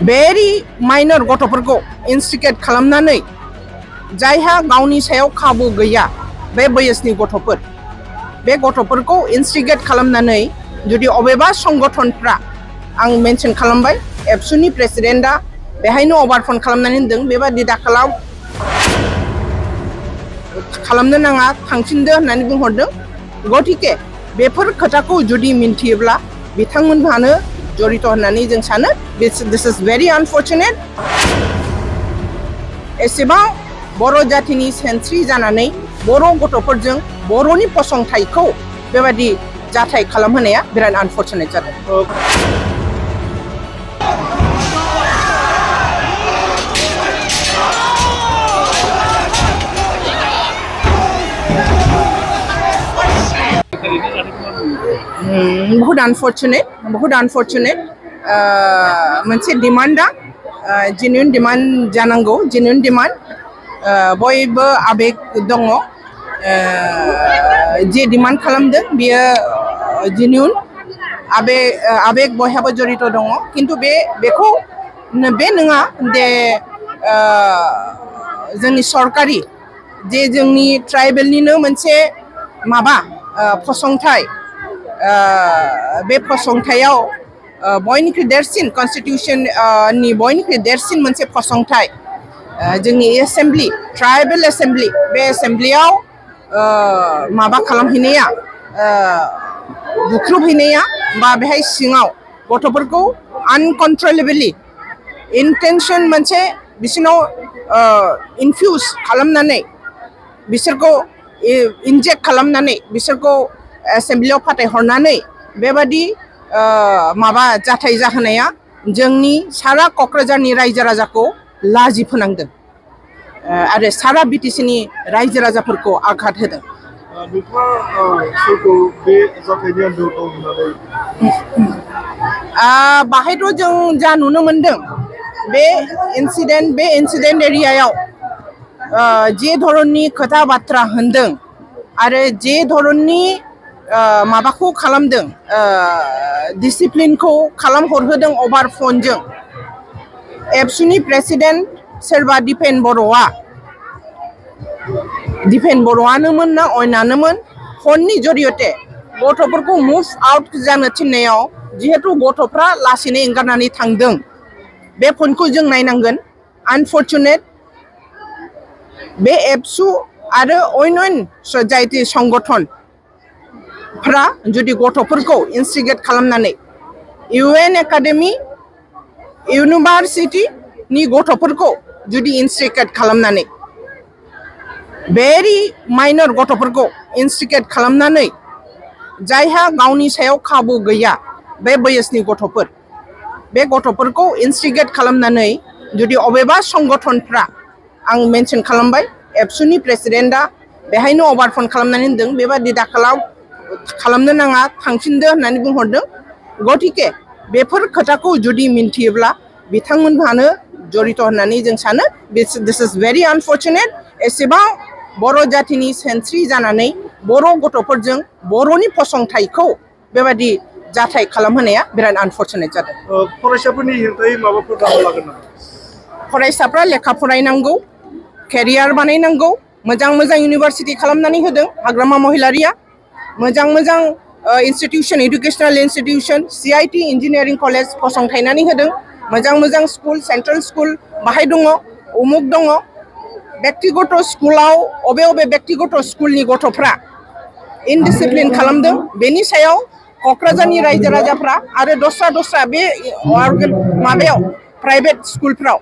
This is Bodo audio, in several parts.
very minor गथ'फोरखौ instigate खालामनानै जायहा गावनि सायाव खाबु गैया बे बैसोनि गथ'फोर बे गथ'फोरखौ instigate खालामनानै जुदि अबेबा संगठनफ्रा आं मेनसन खालामबाय एबसुनि प्रेसिडेन्टआ बेहायनो अभारफन खालामनानै होनदों बेबादि दाखालाव खालामनो नाङा थांफिनदो होननानै बुंहरदों गतिके बेफोर खोथाखौ जुदि मिन्थियोब्ला बिथांमोनहानो जड़ित होननानै जों सानो this is very unfortunate एसेबां बर' जातिनि सेनस्रि जानानै बर' गथ'फोरजों बर'नि फसंथाइखौ बेबादि जाथाय खालामहोनाया बिराद अनफर्चुनेट जादों। बहुत अनफर्चुनेट मोनसे डिमान्डा जेन्युइन डिमान्ड जानांगौ जेन्युइन डिमान्ड बयबो आबेग दङ जे डिमान्ड खालामदों बियो जेन्युइन आबेग बयहाबो जड़ित दङ किन्तु बेखौ बे नङा दे जोंनि सरकारि जे जोंनि ट्राइबेलनिनो मोनसे माबा फसंथाइ बे फसंथायाव बयनिख्रुइ देरसिन कन्स्टिट्यूशननि बयनिख्रुइ देरसिन मोनसे फसंथाइ जोंनि एसेम्बलि ट्राइबेल एसेम्बलि बे एसेम्बलियाव माबा खालामहैनाया बुख्रुबहैनाया बा बेहाय सिङाव गथ'फोरखौ आनकन्ट्रलेबलि इन्टेन्सन मोनसे बिसोरनाव इनफ्यूज खालामनानै बिसोरखौ इन्जेक्ट खालामनानै बिसोरखौ एसेम्बलियाव फाथायहरनानै बेबादि माबा जाथाय जाहोनाया जोंनि सारा क'क्राझारनि रायजो राजाखौ लाजि फोनांदों आरो सारा बिटिसिनि रायजो राजाफोरखौ आघात होदों। बाहायथ' जों जा नुनो मोनदों बे इन्सिडेन्ट एरियायाव जे धरननि खोथा बाथ्रा होनदों आरो जे धरननि माबाखौ खालामदों डिसिप्लिनखौ खालामहरहोदों अभार फनजों एबसुनि प्रेसिडेन्ट सोरबा दिपेन बर'आनोमोन ना अयनानोमोन फननि जरियते गथ'फोरखौ मुभ आउट जानो थिननायाव जिहेतु गथ'फ्रा लासैनो एंगारनानै थांदों बे फनखौ जों नायनांगोन आनफर्चुनेट बे एबसु आरो अन्य जायथि संगठनफ्रा जुदि गथ'फोरखौ इन्स्टिगेट खालामनानै UN एकाडेमि इउनिभार्सिटिनि गथ'फोरखौ जुदि इन्स्टिगेट खालामनानै भेरि माइनर गथ'फोरखौ इन्स्टिगेट खालामनानै जायहा गावनि सायाव खाबु गैया बे बैसोनि गथ'फोर बे गथ'फोरखौ इन्स्टिगेट खालामनानै जुदि अबेबा संगठनफ्रा आं मेनसन खालामबाय एबसुनि प्रेसिडेन्टआ बेहायनो अभारफन खालामनानै होनदों बेबादि दाखालाव खालामनो नाङा थांफिनदो होननानै बुंहरदों गतिके बेफोर खोथाखौ जुदि मिन्थियोब्ला बिथांमोनहानो जड़ित होननानै जों सानो दिस इज भेरि आनफर्चुनेट एसेबां बर' जातिनि सेनस्रि जानानै बर' गथ'फोरजों बर'नि फसंथाइखौ बेबादि जाथाय खालामहोनाया बिराद आनफर्चुनेट जादों। फरायसाफोरनि हेंथायै माबाफोर राहा लागोन नामा? फरायसाफ्रा लेखा फरायनांगौ केरियार बानायनांगौ मोजां इउनिभार्सिटि खालामनानै होदों हाग्रामा महिलारिया मोजां institution educational institution CIT engineering college फसंथायनानै होदों मोजां स्कुल सेन्ट्रेल स्कुल बाहाय दङ उमुक दङ व्यक्तिगत स्कुलाव अबे व्यक्तिगत स्कुलनि गथ'फ्रा इनडिसिप्लिन खालामदों बेनि सायाव क'क्राझारनि रायजो राजाफ्रा आरो दस्रा बे माबायाव प्राइभेट स्कुलफ्राव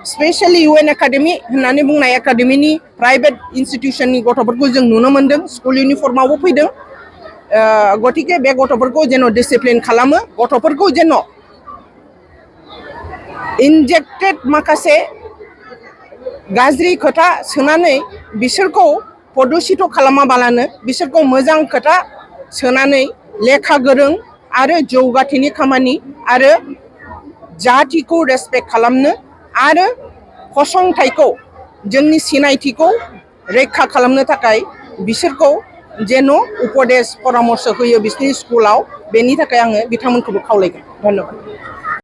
स्पेशली UN एकाडेमि होननानै बुंनाय एकाडेमिनि प्राइभेट इन्स्टिटिउसननि गथ'फोरखौ जों नुनो मोनदों स्कुल इउनिफर्मावबो फैदों गतिके बे गथ'फोरखौ जेन' डिसिप्लिन खालामो गथ'फोरखौ जेन' इनजेक्टेड माखासे गाज्रि खोथा सोनानै बिसोरखौ प्रदुषित खालामाबालानो बिसोरखौ मोजां खोथा सोनानै लेखा गोरों आरो जौगाथिनि खामानि आरो जातिखौ रेसपेक्ट खालामनो आरो फसंथाइखौ जोंनि सिनायथिखौ रैखा खालामनो थाखाय बिसोरखौ जेन' उपदेश परामर्श होयो बिसोरनि स्कुलाव बेनि थाखाय आङो बिथांमोनखौबो खावलायगोन। धन्यबाद।